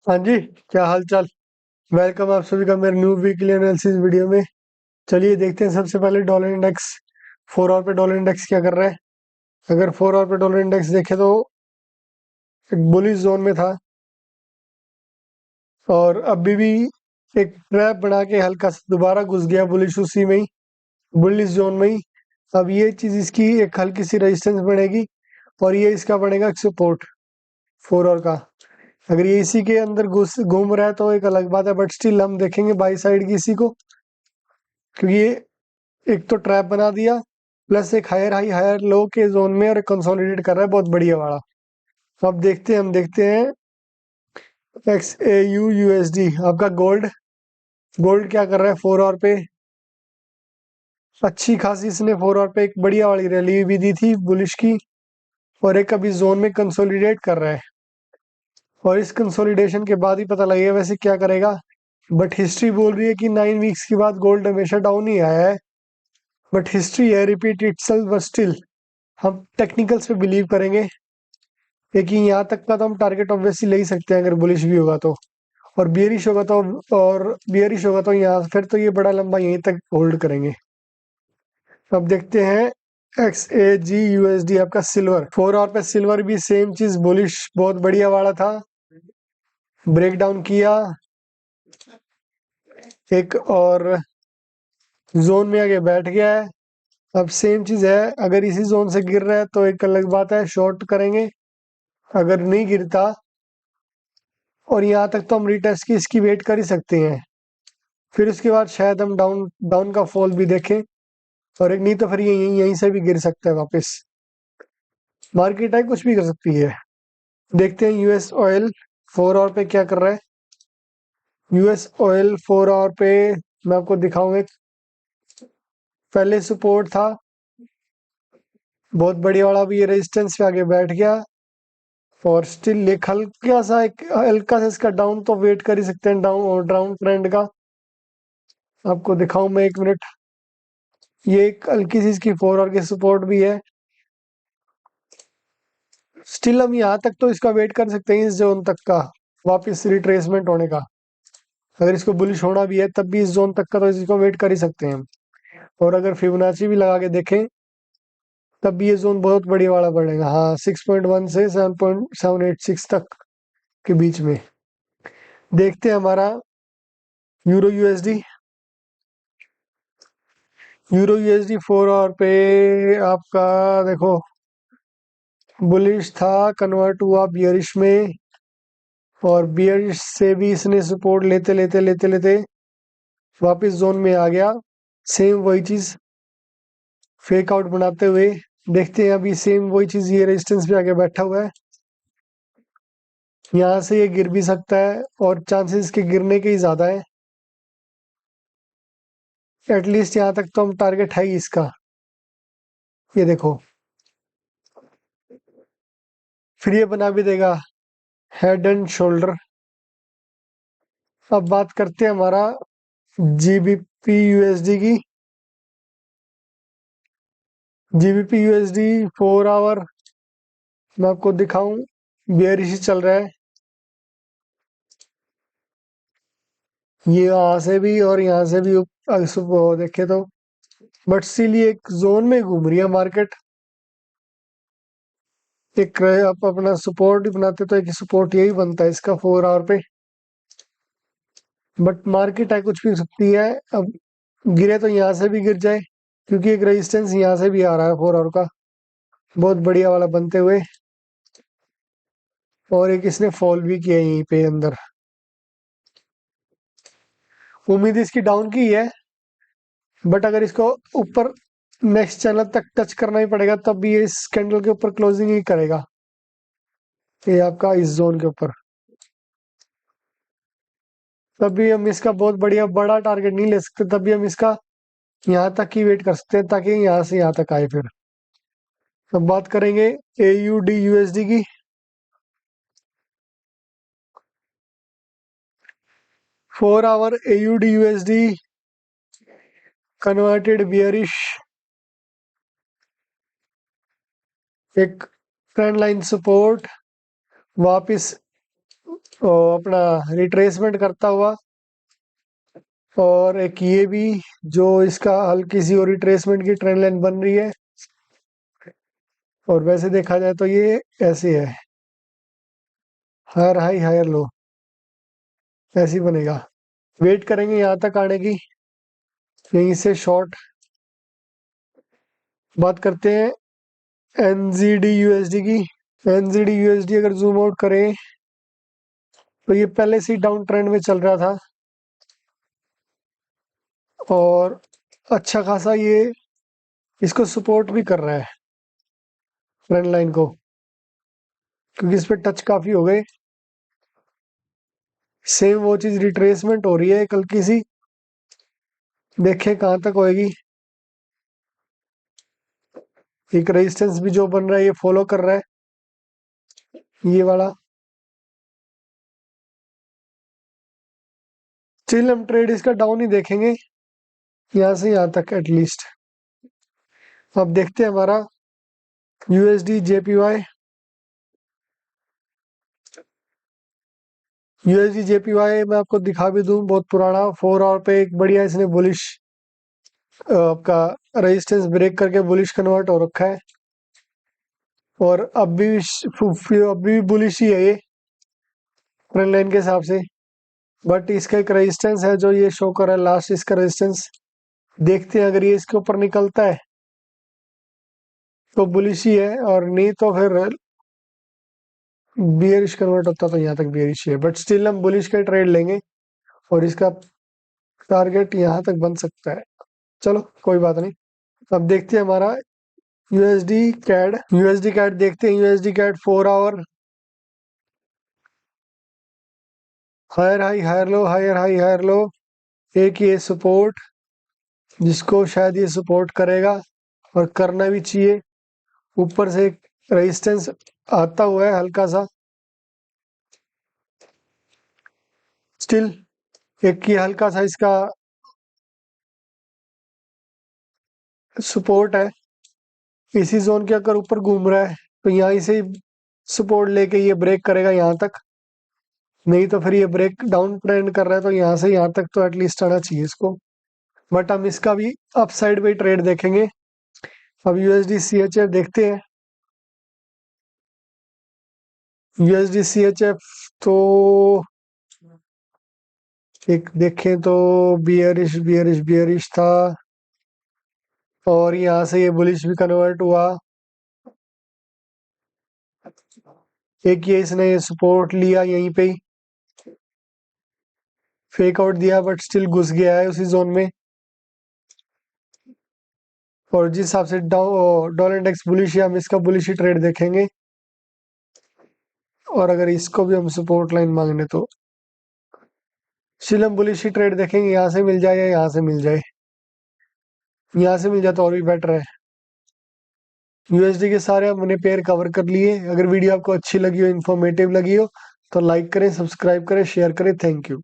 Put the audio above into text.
हाँ जी। क्या हाल चाल। वेलकम आप सभी का मेरे न्यू वीकली एनालिसिस वीडियो में। चलिए देखते हैं सबसे पहले डॉलर इंडेक्स। 4 आवर पे डॉलर इंडेक्स क्या कर रहा है। अगर 4 आवर पे डॉलर इंडेक्स देखे तो एक बुलिश जोन में था और अभी भी एक ट्रैप बना के हल्का सा दोबारा घुस गया बुलिश उसी में ही, बुलिश जोन में ही। अब ये चीज इसकी एक हल्की सी रेजिस्टेंस बनेगी और ये इसका बनेगा सपोर्ट 4 आवर का। अगर ये इसी के अंदर घुस घूम रहा है तो एक अलग बात है, बट स्टिल हम देखेंगे बाई साइड की इसी को, क्योंकि ये एक तो ट्रैप बना दिया प्लस एक हायर हाई हायर लो के जोन में और कंसोलिडेट कर रहा है बहुत बढ़िया वाला। तो अब देखते हैं, हम देखते हैं XAU USD आपका गोल्ड। गोल्ड क्या कर रहा है 4 आवर पे। अच्छी खासी इसने 4 आवर पे एक बढ़िया वाली रैली भी दी थी बुलिश की, और एक अभी जोन में कंसोलिडेट कर रहा है। और इस कंसोलिडेशन के बाद ही पता लगेगा वैसे क्या करेगा, बट हिस्ट्री बोल रही है कि 9 वीक्स के बाद गोल्ड हमेशा डाउन ही आया है। बट हिस्ट्री है रिपीट इटसेल्फ, बट स्टिल हम टेक्निकल्स पे बिलीव करेंगे। क्योंकि यहाँ तक का तो हम टारगेट ऑब्वियसली ले ही सकते हैं अगर बुलिश भी होगा तो। और बियरिश होगा तो, और बियरिश होगा तो यहाँ फिर तो ये बड़ा लंबा यहीं तक होल्ड करेंगे। अब देखते हैं XAG USD आपका सिल्वर। 4 आवर पे सिल्वर भी सेम चीज बुलिश बहुत बढ़िया वाला था, ब्रेक डाउन किया एक और जोन में आके बैठ गया है। अब सेम चीज है, अगर इसी जोन से गिर रहा है तो एक अलग बात है, शॉर्ट करेंगे। अगर नहीं गिरता और यहाँ तक तो हम रिटेस्ट की इसकी वेट कर ही सकते हैं, फिर उसके बाद शायद हम डाउन डाउन का फॉल भी देखें। और एक नहीं तो फिर ये यहीं से भी गिर सकता है वापस। मार्केट है कुछ भी कर सकती है। देखते हैं यूएस ऑयल 4 आवर पे क्या कर रहा है। यूएस ऑयल 4 आवर पे मैं आपको दिखाऊंगा। पहले सपोर्ट था बहुत बढ़िया वाला, भी ये रेजिस्टेंस पे आगे बैठ गया और स्टिल एक हल्का सा इसका डाउन तो वेट कर ही सकते हैं, डाउन और डाउन ट्रेंड का। आपको दिखाऊं मैं एक मिनट। ये एक हल्की सी इसकी 4 आवर की सपोर्ट भी है। स्टिल हम यहाँ तक तो इसका वेट कर सकते हैं, इस जोन तक का वापस रिट्रेसमेंट होने का। अगर इसको बुलिश होना भी है तब भी इस जोन तक का तो इसको वेट कर ही सकते हैं हम। और अगर फिबोनाची भी लगा के देखें तब भी ये जोन बहुत बड़ी वाला पड़ेगा, हाँ 6.1 से 7.786 तक के बीच में। देखते हैं हमारा euro USD. Euro USD 4 hour पे आपका देखो बुलिश था, कन्वर्ट हुआ बियरिश में, और बियरिश से भी इसने सपोर्ट लेते लेते लेते लेते वापस जोन में आ गया। सेम वही चीज फेक आउट बनाते हुए देखते हैं, अभी सेम वही चीज ये रेजिस्टेंस पे आके बैठा हुआ है। यहाँ से ये गिर भी सकता है और चांसेस के गिरने के ही ज्यादा है। एटलीस्ट यहाँ तक तो हम टारगेट है ही इसका। ये देखो फिर ये बना भी देगा हेड एंड शोल्डर। अब बात करते हैं हमारा जीबीपी यूएसडी की। जीबीपी यूएसडी 4 आवर मैं आपको दिखाऊं, बेयरिश ही चल रहा है। ये यहाँ से भी और यहाँ से भी सुबह देखे तो, बट स्टिल ये एक जोन में घूम रही है मार्केट। एक आप अपना सपोर्ट बनाते तो एक सपोर्ट यही बनता है इसका 4 आवर पे। बट मार्केट है कुछ भी हो सकती है। अब गिरे तो यहाँ से भी गिर जाए, क्योंकि एक रेजिस्टेंस यहाँ से भी आ रहा है 4 आवर का बहुत बढ़िया वाला बनते हुए, और एक इसने फॉल भी किया यहीं पे अंदर। उम्मीद इसकी डाउन की है, बट अगर इसको ऊपर नेक्स्ट चैनल तक टच करना ही पड़ेगा तब भी ये इस कैंडल के ऊपर क्लोजिंग ही करेगा, ये आपका इस जोन के ऊपर। तब भी हम इसका बहुत बढ़िया बड़ा टारगेट नहीं ले सकते, तब भी हम इसका यहाँ तक ही वेट कर सकते हैं ताकि यहाँ से यहाँ तक आए। फिर अब बात करेंगे AUD USD की। 4 hour AUD USD converted bearish, एक ट्रेंड लाइन सपोर्ट, वापस और अपना रिट्रेसमेंट करता हुआ, और एक ये भी जो इसका हल्की सी और रिट्रेसमेंट की ट्रेंड लाइन बन रही है। और वैसे देखा जाए तो ये ऐसे है, हायर हाई हायर लो, ऐसे ही बनेगा। वेट करेंगे यहाँ तक आने की, यहीं से शॉर्ट। बात करते हैं एनजीडी यूएसडी की। एनजीडी यूएसडी अगर जूम आउट करें तो ये पहले से ही डाउन ट्रेंड में चल रहा था, और अच्छा खासा ये इसको सपोर्ट भी कर रहा है ट्रेंड लाइन को, क्योंकि इस पे टच काफी हो गए। सेम वो चीज रिट्रेसमेंट हो रही है कल की सी, देखें कहाँ तक होएगी। एक रेजिस्टेंस भी जो बन रहा है ये फॉलो कर रहा है, ये वाला। स्टिल हम ट्रेड इसका डाउन ही देखेंगे, यहाँ से यहाँ तक एटलीस्ट। अब देखते हैं हमारा यूएसडी जेपीवाई। यूएसडी जेपीवाई मैं आपको दिखा भी दूं, बहुत पुराना 4 आवर पे एक बढ़िया इसने बुलिश आपका रेजिस्टेंस ब्रेक करके बुलिश कन्वर्ट हो रखा है, और अभी भी बुलिश ही है ये ट्रेंड लाइन के हिसाब से। बट इसका एक रेजिस्टेंस है जो ये शो कर रहा है, लास्ट इसका रेजिस्टेंस। देखते हैं अगर ये इसके ऊपर निकलता है तो बुलिश ही है, और नहीं तो फिर बियरिश कन्वर्ट होता तो यहाँ तक बियरिश ही है। बट स्टिल हम बुलिश का ट्रेड लेंगे, और इसका टारगेट यहाँ तक बन सकता है। चलो कोई बात नहीं। अब देखते हैं हमारा यूएसडी कैड देखते हैं। USD CAD 4 hour higher high higher low, higher high higher low, एक ये सपोर्ट जिसको शायद ये सपोर्ट करेगा, और करना भी चाहिए। ऊपर से एक रेजिस्टेंस आता हुआ है हल्का सा, स्टिल एक ये हल्का सा इसका सपोर्ट है। इसी जोन के अगर ऊपर घूम रहा है तो यहाँ से सपोर्ट लेके ये ब्रेक करेगा यहाँ तक, नहीं तो फिर ये ब्रेक डाउन ट्रेंड कर रहा है तो यहाँ से यहाँ तक तो एटलीस्ट आना चाहिए इसको। बट हम इसका भी अपसाइड पे ट्रेड देखेंगे। अब यूएसडी सीएचएफ देखते हैं। यूएसडी सीएचएफ तो एक देखें तो बियरिश बियरिश बियरिश था, और यहाँ से ये बुलिश भी कन्वर्ट हुआ। एक ये इसने सपोर्ट लिया यहीं पे ही, फेक आउट दिया, बट स्टिल घुस गया है उसी जोन में। और जिस हिसाब से डॉलर इंडेक्स बुलिश है, हम इसका बुलिश ही ट्रेड देखेंगे। और अगर इसको भी हम सपोर्ट लाइन मांगने तो स्टिल हम बुलिश ही ट्रेड देखेंगे, यहाँ से मिल जाए या यहाँ से मिल जाए। यहाँ से मिल जाए तो और भी बेटर है। यूएसडी के सारे हमने पेयर कवर कर लिए। अगर वीडियो आपको अच्छी लगी हो, इन्फॉर्मेटिव लगी हो, तो लाइक करें, सब्सक्राइब करें, शेयर करें। Thank you.